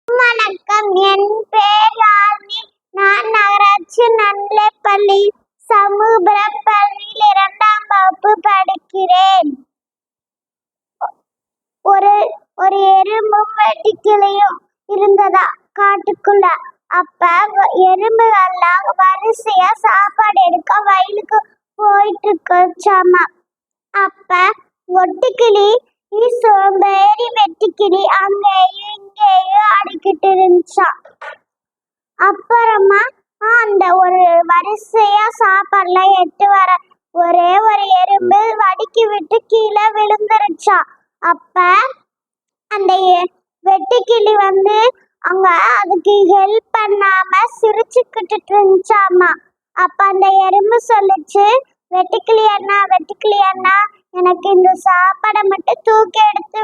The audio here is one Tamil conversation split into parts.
வணக்கம். என் பேர் யாழ்னி. நான் நகராட்சி நன்னிலைப்பள்ளி சமூகப் பள்ளியில் 2ஆம் வகுப்பு படிக்கிறேன். ஒரு ஒரு எறும்பும் வெட்டுக்கிளியும் இருந்ததா காட்டுக்குள்ள. அப்ப எறும்புகள்லாம் வரிசையா சாப்பாடு எடுக்க வயலுக்கு போயிட்டு இருந்துச்சாமா. அப்ப ஒட்டுக்கிளி சோம்பேறி வெட்டுக்கிளி அங்கேயும் இங்கேயும் ஆடிக்கிட்டு இருந்துச்சாம். அப்புறமா அந்த ஒரு வரிசையா சாப்பாடுலாம் எட்டு வர ஒரே ஒரு எறும்பு வடிக்கி விட்டு கீழே விழுந்துருச்சாம். அப்ப அந்த வெட்டுக்கிளி அங்க அதுக்கு ஹெல்ப் பண்ணாம சிரிச்சுக்கிட்டு இருந்துச்சாமா. அப்ப அந்த எறும்பு சொல்லுச்சு, வெட்டுக்கிளி அண்ணா எனக்கு இந்த சாப்பாடை மட்டும் தூக்கி எடுத்து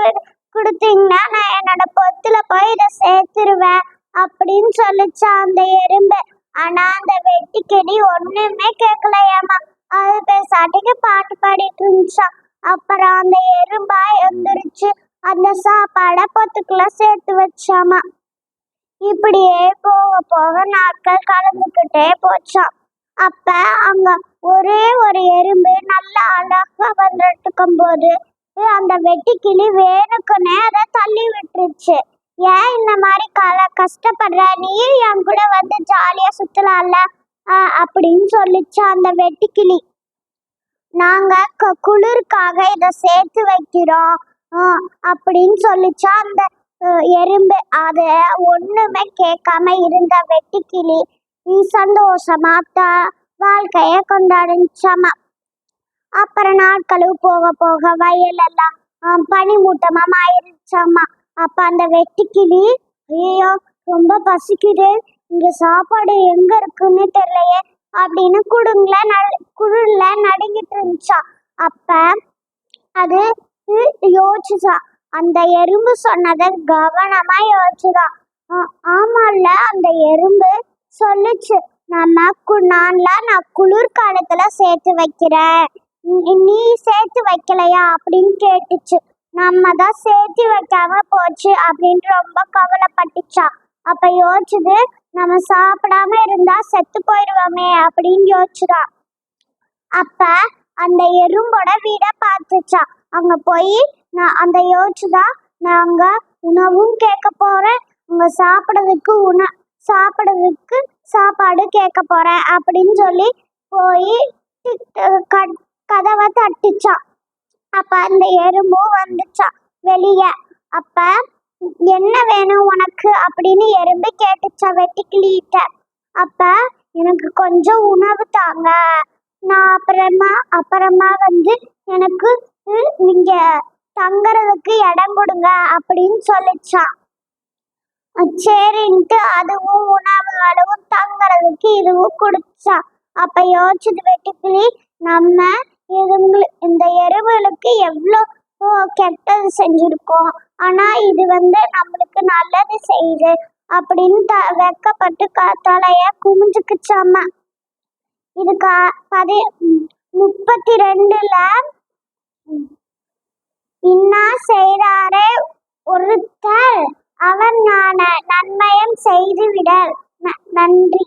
கொடுத்தீங்கன்னா நான் என்னோட பொத்துல போய் இதை சேர்த்துருவேன் அப்படின்னு சொல்லிச்சா அந்த எறும்பு. ஆனா அந்த வெட்டுக்கிளி ஒண்ணுமே கேட்கலையாமா. அது பேசாட்டிக்கு பாட்டு பாடிட்டு இருந்துச்சான். அப்புறம் அந்த எறும்பா எழுந்திருச்சு அந்த சாப்பாடை பொத்துக்குள்ள சேர்த்து வச்சாமா. இப்படியே போக போக நாட்கள் கலந்துக்கிட்டே போச்சாம். அப்ப அங்க ஒரே ஒரு எறும்பு நல்லா அழகா வந்துட்டு இருக்கும் போது அந்த வெட்டுக்கிளி வேணுக்குன்னே அதை தள்ளி விட்டுருச்சு. ஏன் இந்த மாதிரி கஷ்டப்படுற, நீ என் கூட ஜாலியா சுத்தலாம்ல அப்படின்னு சொல்லிச்சு அந்த வெட்டுக்கிளி. நாங்க குளிர்காக இதை சேர்த்து வைக்கிறோம் அப்படின்னு சொல்லிச்சா அந்த எறும்பு. அத ஒண்ணுமே கேட்காம இருந்த வெட்டுக்கிளி சந்தோஷமா வாழ்க்கைய கொண்டாடுச்சாமா. அப்புறம் நாட்களும் போக போக வயலெல்லாம் பனிமூட்டமா மாறிடுச்சாமா. அப்ப அந்த வெட்டுக்கிளி, ஐயோ ரொம்ப பசிக்குது, இங்க சாப்பாடு எங்க இருக்குன்னு தெரியலையே அப்படின்னு குழுல நடுங்கிட்டு இருந்துச்சா. அப்ப அது யோசிச்சா. அந்த எறும்பு சொன்னதை கவனமா யோசிச்சுதான். ஆமால அந்த எறும்பு சொல்லுச்சு, நான் குளிர்காலத்துல சேர்த்து வைக்கிறேன், நீ சேர்த்து வைக்கலையா அப்படின்னு கேட்டுச்சு. நம்ம தான் சேர்த்து வைக்காம போச்சு அப்படின்னு ரொம்ப கவலைப்பட்டுச்சா. அப்ப யோசிச்சுது, நம்ம சாப்பிடாம இருந்தா செத்து போயிடுவோமே அப்படின்னு யோசிச்சுதான். அப்ப அந்த எறும்போட வீட பார்த்துச்சா. அங்க போய் அந்த யோசிச்சுதான், நாங்க உணவும் கேட்க போறேன், அங்க சாப்பிடுறதுக்கு சாப்பாடு கேட்க போறேன் அப்படின்னு சொல்லி போய் கதவை தட்டுச்சான். அப்ப அந்த எறும்பும் வந்துச்சான் வெளிய. அப்ப என்ன வேணும் உனக்கு அப்படின்னு எறும்பு கேட்டுச்சா வெட்டுக்கிளிட்ட. அப்ப எனக்கு கொஞ்சம் உணவு தாங்க, நான் அப்புறமா எனக்கு நீங்க தங்கறதுக்கு இடம் கொடுங்க அப்படின்னு சொல்லிச்சான். சரின்ட்டு அதுவும் உணவுகளும் தங்கறதுக்கு இதுவும் கொடுத்தான். அப்ப யோசிச்சது வெட்டுக்கிளி, நம்ம இந்த எறும்புகளுக்கு எவ்வளோ கெட்டது செஞ்சிருக்கோம், ஆனா இது நம்மளுக்கு நல்லது செய்யுது அப்படின்னு வெக்கப்பட்டு தலைய குமிஞ்சுக்குச்சாமா. இது 32ல இன்னா செய்தாரே ஒருத்தர் அவர் நன்மையம் செய்து விடல். நன்றி.